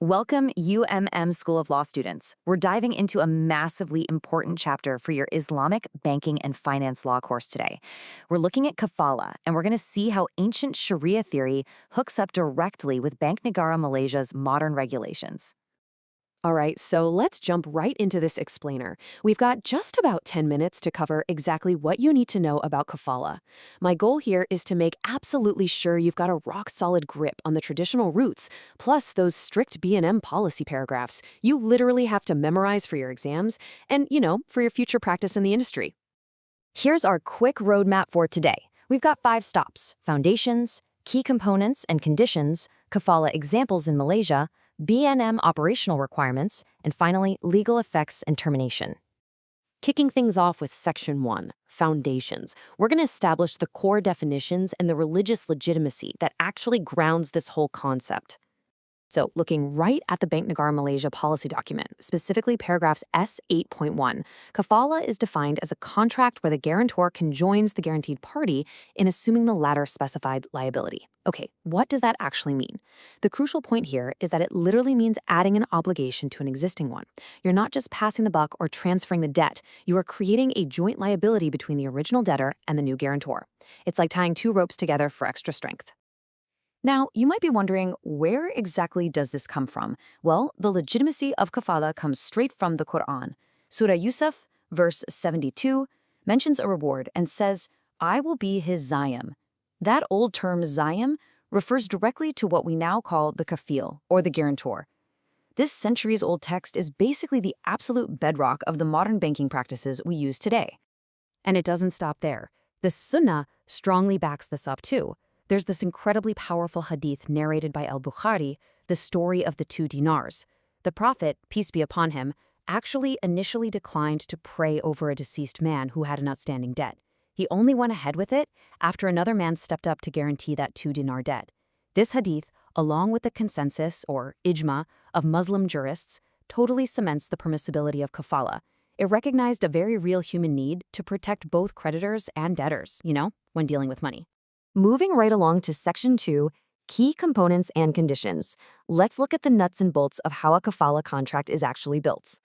Welcome, UMM School of Law students. We're diving into a massively important chapter for your Islamic banking and finance law course today. We're looking at Kafalah, and we're going to see how ancient Sharia theory hooks up directly with Bank Negara Malaysia's modern regulations. All right, so let's jump right into this explainer. We've got just about 10 minutes to cover exactly what you need to know about Kafalah. My goal here is to make absolutely sure you've got a rock-solid grip on the traditional roots, plus those strict B&M policy paragraphs you literally have to memorize for your exams and, for your future practice in the industry. Here's our quick roadmap for today. We've got 5 stops: foundations, key components and conditions, Kafalah examples in Malaysia, B&M operational requirements, and finally, legal effects and termination. Kicking things off with Section 1, Foundations, we're going to establish the core definitions and the religious legitimacy that actually grounds this whole concept. So, looking right at the Bank Negara Malaysia policy document, specifically paragraphs S8.1, Kafalah is defined as a contract where the guarantor conjoins the guaranteed party in assuming the latter specified liability. Okay, what does that actually mean? The crucial point here is that it literally means adding an obligation to an existing one. You're not just passing the buck or transferring the debt, you are creating a joint liability between the original debtor and the new guarantor. It's like tying 2 ropes together for extra strength. Now, you might be wondering, where exactly does this come from? Well, the legitimacy of Kafalah comes straight from the Quran. Surah Yusuf, verse 72, mentions a reward and says, "I will be his Zayim." That old term Zayim refers directly to what we now call the kafil, or the guarantor. This centuries-old text is basically the absolute bedrock of the modern banking practices we use today. And it doesn't stop there. The Sunnah strongly backs this up too. There's this incredibly powerful hadith narrated by al-Bukhari, the story of the 2 dinars. The Prophet, peace be upon him, actually initially declined to pray over a deceased man who had an outstanding debt. He only went ahead with it after another man stepped up to guarantee that 2-dinar debt. This hadith, along with the consensus, or ijma, of Muslim jurists, totally cements the permissibility of kafalah. It recognized a very real human need to protect both creditors and debtors, when dealing with money. Moving right along to Section 2, key components and conditions. Let's look at the nuts and bolts of how a Kafalah contract is actually built.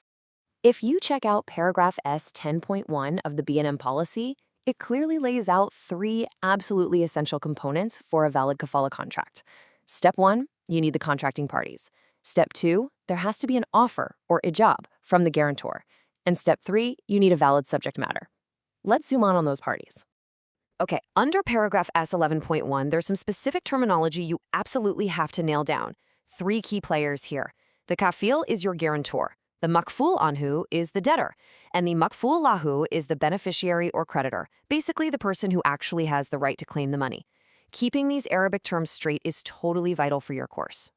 If you check out paragraph S10.1 of the B&M policy, it clearly lays out 3 absolutely essential components for a valid Kafalah contract. Step 1, you need the contracting parties. Step 2, there has to be an offer, or ijab, from the guarantor. And step 3, you need a valid subject matter. Let's zoom on those parties. Okay, under paragraph S11.1, there's some specific terminology you absolutely have to nail down. 3 key players here. The kafil is your guarantor. The makful anhu is the debtor. And the makful lahu is the beneficiary or creditor, basically the person who actually has the right to claim the money. Keeping these Arabic terms straight is totally vital for your course.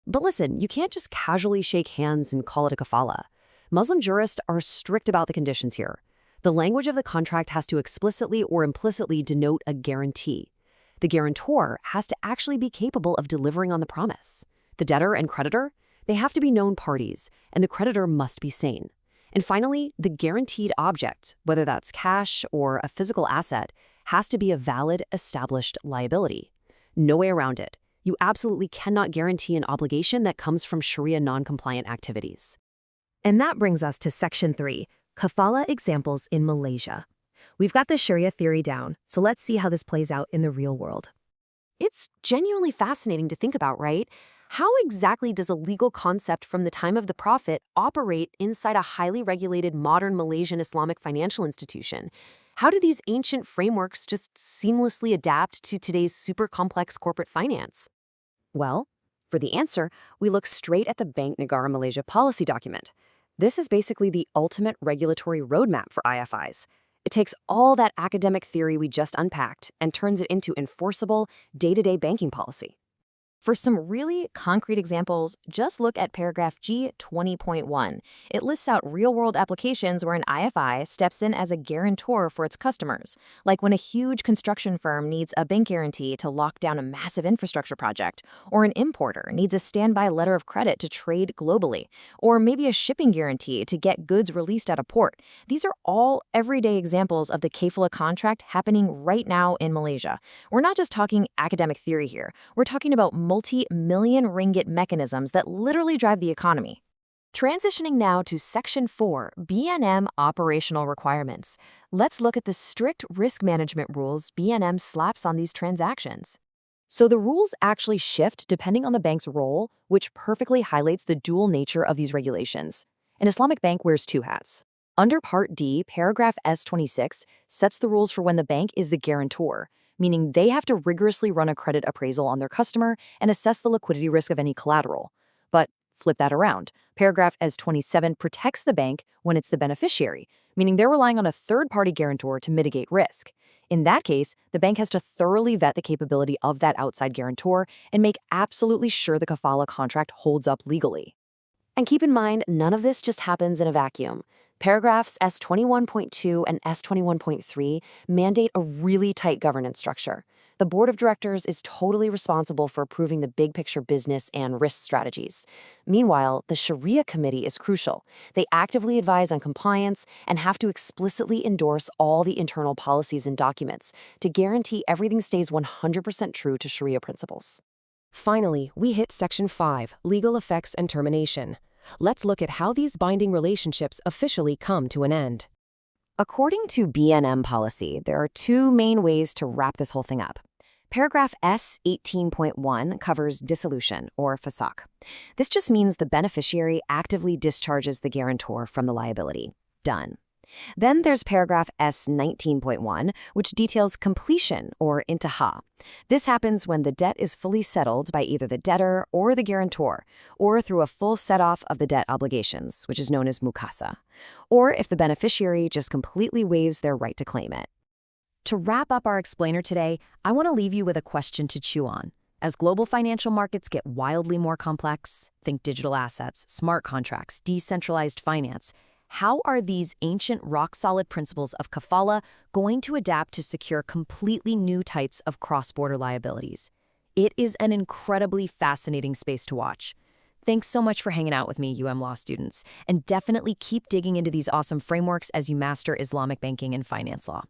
But listen, you can't just casually shake hands and call it a kafalah. Muslim jurists are strict about the conditions here. The language of the contract has to explicitly or implicitly denote a guarantee. The guarantor has to actually be capable of delivering on the promise. The debtor and creditor, they have to be known parties, and the creditor must be sane. And finally, the guaranteed object, whether that's cash or a physical asset, has to be a valid, established liability. No way around it. You absolutely cannot guarantee an obligation that comes from Sharia non-compliant activities. And that brings us to Section 3, Kafalah examples in Malaysia. We've got the Sharia theory down, so let's see how this plays out in the real world. It's genuinely fascinating to think about, right? How exactly does a legal concept from the time of the Prophet operate inside a highly regulated modern Malaysian Islamic financial institution? How do these ancient frameworks just seamlessly adapt to today's super complex corporate finance? Well, for the answer, we look straight at the Bank Negara Malaysia policy document. This is basically the ultimate regulatory roadmap for IFIs. It takes all that academic theory we just unpacked and turns it into enforceable, day-to-day banking policy. For some really concrete examples, just look at paragraph G 20.1. It lists out real-world applications where an IFI steps in as a guarantor for its customers, like when a huge construction firm needs a bank guarantee to lock down a massive infrastructure project, or an importer needs a standby letter of credit to trade globally, or maybe a shipping guarantee to get goods released at a port. These are all everyday examples of the Kafalah contract happening right now in Malaysia. We're not just talking academic theory here. We're talking about multi-million ringgit mechanisms that literally drive the economy. Transitioning now to Section 4, BNM Operational Requirements. Let's look at the strict risk management rules BNM slaps on these transactions. So the rules actually shift depending on the bank's role, which perfectly highlights the dual nature of these regulations. An Islamic bank wears two hats. Under Part D, paragraph S26 sets the rules for when the bank is the guarantor, meaning they have to rigorously run a credit appraisal on their customer and assess the liquidity risk of any collateral. But flip that around. Paragraph S27 protects the bank when it's the beneficiary, meaning they're relying on a third-party guarantor to mitigate risk. In that case, the bank has to thoroughly vet the capability of that outside guarantor and make absolutely sure the Kafalah contract holds up legally. And keep in mind, none of this just happens in a vacuum. Paragraphs S21.2 and S21.3 mandate a really tight governance structure. The board of directors is totally responsible for approving the big picture business and risk strategies. Meanwhile, the Sharia committee is crucial. They actively advise on compliance and have to explicitly endorse all the internal policies and documents to guarantee everything stays 100% true to Sharia principles. Finally, we hit Section 5, Legal Effects and Termination. Let's look at how these binding relationships officially come to an end. According to BNM policy, there are two main ways to wrap this whole thing up. Paragraph S18.1 covers dissolution, or FASAC. This just means the beneficiary actively discharges the guarantor from the liability. Done. Then there's paragraph S19.1, which details completion, or intaha. This happens when the debt is fully settled by either the debtor or the guarantor, or through a full set-off of the debt obligations, which is known as mukasa, or if the beneficiary just completely waives their right to claim it. To wrap up our explainer today, I want to leave you with a question to chew on. As global financial markets get wildly more complex, think digital assets, smart contracts, decentralized finance, how are these ancient rock-solid principles of Kafalah going to adapt to secure completely new types of cross-border liabilities? It is an incredibly fascinating space to watch. Thanks so much for hanging out with me, Law students, and definitely keep digging into these awesome frameworks as you master Islamic banking and finance law.